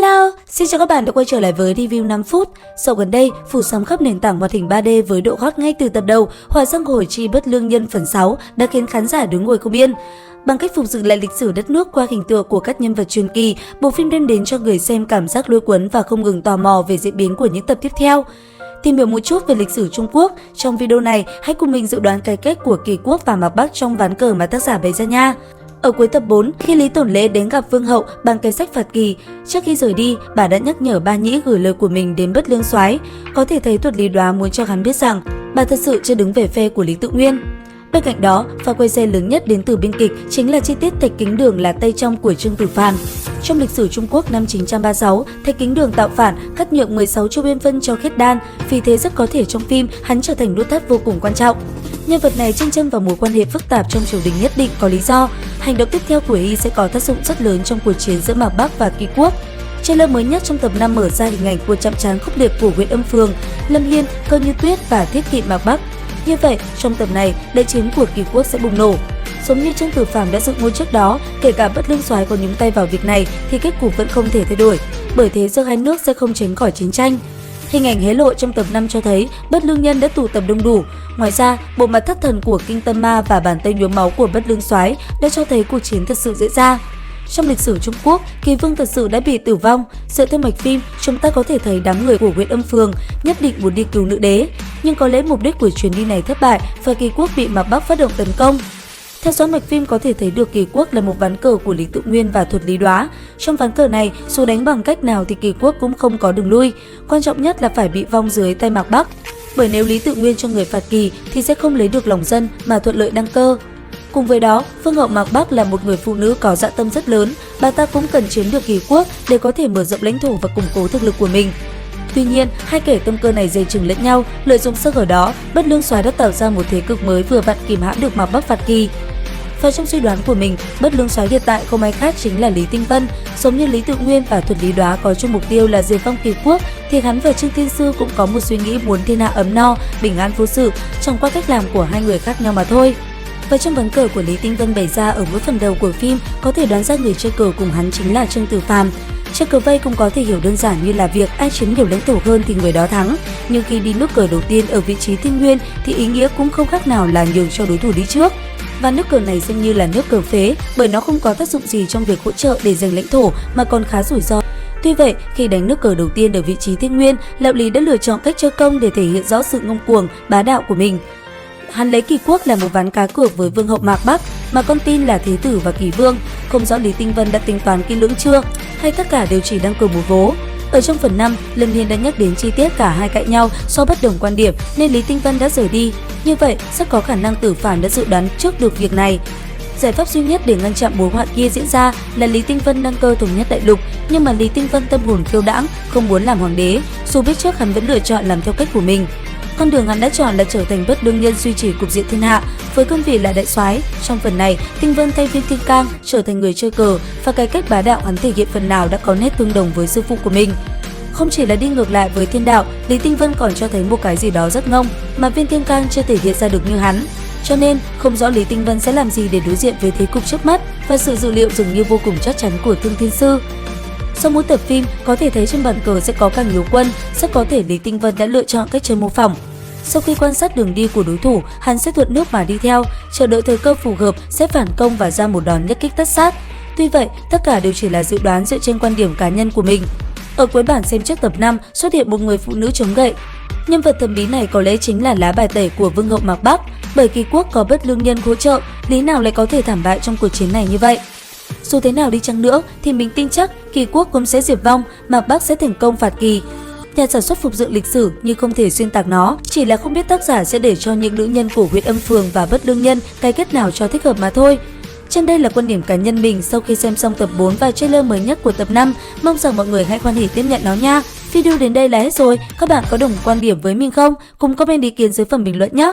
Hello, xin chào các bạn đã quay trở lại với review 5 phút. Dạo gần đây, phủ sóng khắp nền tảng hoạt hình 3D với độ hot ngay từ tập đầu, Hỏa Giang Hồ Chi Bất Lương Nhân phần 6 đã khiến khán giả đứng ngồi không yên. Bằng cách phục dựng lại lịch sử đất nước qua hình tượng của các nhân vật truyền kỳ, bộ phim đem đến cho người xem cảm giác lôi cuốn và không ngừng tò mò về diễn biến của những tập tiếp theo. Tìm hiểu một chút về lịch sử Trung Quốc, trong video này hãy cùng mình dự đoán cái kết của Kỳ Quốc và Mạc Bắc trong ván cờ mà tác giả bày ra nha. Ở cuối tập 4, khi Lý Tổn Lễ đến gặp Vương Hậu bằng cái sách phạt kỳ, trước khi rời đi, bà đã nhắc nhở Ba Nhĩ gửi lời của mình đến Bất Lương Soái. Có thể thấy Thuật Lý Đoá muốn cho hắn biết rằng bà thật sự chưa đứng về phe của Lý Tự Nguyên. Bên cạnh đó, pha quay xe lớn nhất đến từ biên kịch chính là chi tiết Thạch Kính Đường là tay trong của Trương Tử Phàn. Trong lịch sử Trung Quốc năm 936, Thạch Kính Đường tạo phản, cắt nhượng 16 châu biên phân cho Khiết Đan, vì thế rất có thể trong phim hắn trở thành nút thắt vô cùng quan trọng. Nhân vật này chen chân vào mối quan hệ phức tạp trong triều đình nhất định có lý do. Hành động tiếp theo của y sẽ có tác dụng rất lớn trong cuộc chiến giữa Mạc Bắc và Kỳ Quốc. Trailer mới nhất trong tập 5 mở ra hình ảnh của chạm trán khốc liệt của Nguyễn Âm Phương, Lâm Hiên, Cơ Như Tuyết và Thiết Kỵ Mạc Bắc. Như vậy, trong tập này, đại chiến của Kỳ Quốc sẽ bùng nổ. Giống như Trương Tử Phàm đã dựng ngôi trước đó, kể cả Bất Lương Soái có nhúng tay vào việc này thì kết cục vẫn không thể thay đổi, bởi thế giữa hai nước sẽ không tránh khỏi chiến tranh. Hình ảnh hé lộ trong tập 5 cho thấy Bất Lương Nhân đã tụ tập đông đủ. Ngoài ra, bộ mặt thất thần của Kinh Tâm Ma và bàn tay nhuốm máu của Bất Lương Soái đã cho thấy cuộc chiến thật sự diễn ra. Trong lịch sử Trung Quốc, Kỳ Vương thật sự đã bị tử vong. Dựa theo mạch phim, chúng ta có thể thấy đám người của Nguyễn Âm Phương nhất định muốn đi cứu nữ đế, nhưng có lẽ mục đích của chuyến đi này thất bại và Kỳ Quốc bị Mạc Bắc phát động tấn công. Theo dõi mạch phim có thể thấy được Kỳ Quốc là một ván cờ của Lý Tự Nguyên và Thuật Lý Đoá. Trong ván cờ này, dù đánh bằng cách nào thì Kỳ Quốc cũng không có đường lui. Quan trọng nhất là phải bị vong dưới tay Mạc Bắc. Bởi nếu Lý Tự Nguyên cho người phạt kỳ thì sẽ không lấy được lòng dân mà thuận lợi đăng cơ. Cùng với đó, Vương Hậu Mạc Bắc là một người phụ nữ có dạ tâm rất lớn, bà ta cũng cần chiếm được Kỳ Quốc để có thể mở rộng lãnh thổ và củng cố thực lực của mình. Tuy nhiên, hai kẻ tâm cơ này dè chừng lẫn nhau, lợi dụng sơ hở đó, Bất Lương Soái đã tạo ra một thế cục mới vừa vặn kìm hãm được Mạc Bắc phạt kỳ. Và trong suy đoán của mình, Bất Lương Soái hiện tại không ai khác chính là Lý Tinh Vân. Giống như Lý Tự Nguyên và Thuật Lý Đoá có chung mục tiêu là diệt vong Kỳ Quốc, thì hắn và Trương Thiên Sư cũng có một suy nghĩ muốn thiên hạ ấm no, bình an vô sự, chẳng qua cách làm của hai người khác nhau mà thôi. Và trong ván cờ của Lý Tinh Vân bày ra ở mỗi phần đầu của phim, có thể đoán ra người chơi cờ cùng hắn chính là Trương Tử Phàm. Chơi cờ vây cũng có thể hiểu đơn giản như là việc ai chiếm nhiều lãnh thổ hơn thì người đó thắng. Nhưng khi đi nước cờ đầu tiên ở vị trí thiên nguyên thì ý nghĩa cũng không khác nào là nhường cho đối thủ đi trước. Và nước cờ này xem như là nước cờ phế, bởi nó không có tác dụng gì trong việc hỗ trợ để giành lãnh thổ mà còn khá rủi ro. Tuy vậy, khi đánh nước cờ đầu tiên ở vị trí thiên nguyên, Lão Lý đã lựa chọn cách chơi công để thể hiện rõ sự ngông cuồng, bá đạo của mình. Hắn lấy Kỳ Quốc là một ván cá cược với Vương Hậu Mạc Bắc, mà con tin là Thế Tử và Kỳ Vương. Không rõ Lý Tinh Vân đã tính toán kỹ lưỡng chưa, hay tất cả đều chỉ đang cờ một vố. Ở trong phần 5, Lâm Hiên đã nhắc đến chi tiết cả hai cãi nhau do bất đồng quan điểm nên Lý Tinh Vân đã rời đi. Như vậy, rất có khả năng Tử Phàm đã dự đoán trước được việc này. Giải pháp duy nhất để ngăn chặn mối họa kia diễn ra là Lý Tinh Vân đăng cơ thống nhất đại lục, nhưng mà Lý Tinh Vân tâm hồn phiêu đãng, không muốn làm hoàng đế, dù biết trước hắn vẫn lựa chọn làm theo cách của mình. Con đường hắn đã chọn là trở thành Bất Lương Nhân duy trì cục diện thiên hạ, với cương vị là đại soái. Trong phần này, Tinh Vân thay Viên Thiên Cang trở thành người chơi cờ và cái cách bá đạo hắn thể hiện phần nào đã có nét tương đồng với sư phụ của mình. Không chỉ là đi ngược lại với thiên đạo, Lý Tinh Vân còn cho thấy một cái gì đó rất ngông mà Viên Thiên Cang chưa thể hiện ra được như hắn. Cho nên, không rõ Lý Tinh Vân sẽ làm gì để đối diện với thế cục trước mắt và sự dự liệu dường như vô cùng chắc chắn của Thương Thiên Sư. Sau mỗi tập phim, có thể thấy trên bàn cờ sẽ có càng nhiều quân, rất có thể Lý Tinh Vân đã lựa chọn cách chơi mô phỏng. Sau khi quan sát đường đi của đối thủ, hắn sẽ thuận nước mà đi theo, chờ đợi thời cơ phù hợp sẽ phản công và ra một đòn nhất kích tất sát. Tuy vậy, tất cả đều chỉ là dự đoán dựa trên quan điểm cá nhân của mình. Ở cuối bản xem trước tập 5 xuất hiện một người phụ nữ chống gậy. Nhân vật thần bí này có lẽ chính là lá bài tẩy của Vương Hậu Mạc Bắc, bởi Kỳ Quốc có Bất Lương Nhân hỗ trợ, lý nào lại có thể thảm bại trong cuộc chiến này như vậy. Dù thế nào đi chăng nữa thì mình tin chắc Kỳ Quốc cũng sẽ diệt vong, Mạc Bắc sẽ thành công phạt kỳ. Nhà sản xuất phục dựng lịch sử nhưng không thể xuyên tạc nó, chỉ là không biết tác giả sẽ để cho những nữ nhân của Nguyễn Âm Phường và Bất Lương Nhân cái kết nào cho thích hợp mà thôi. Trên đây là quan điểm cá nhân mình sau khi xem xong tập 4 và trailer mới nhất của tập 5, mong rằng mọi người hãy hoan hỉ tiếp nhận nó nha. Video đến đây là hết rồi, các bạn có đồng quan điểm với mình không? Cùng comment ý kiến dưới phần bình luận nhé.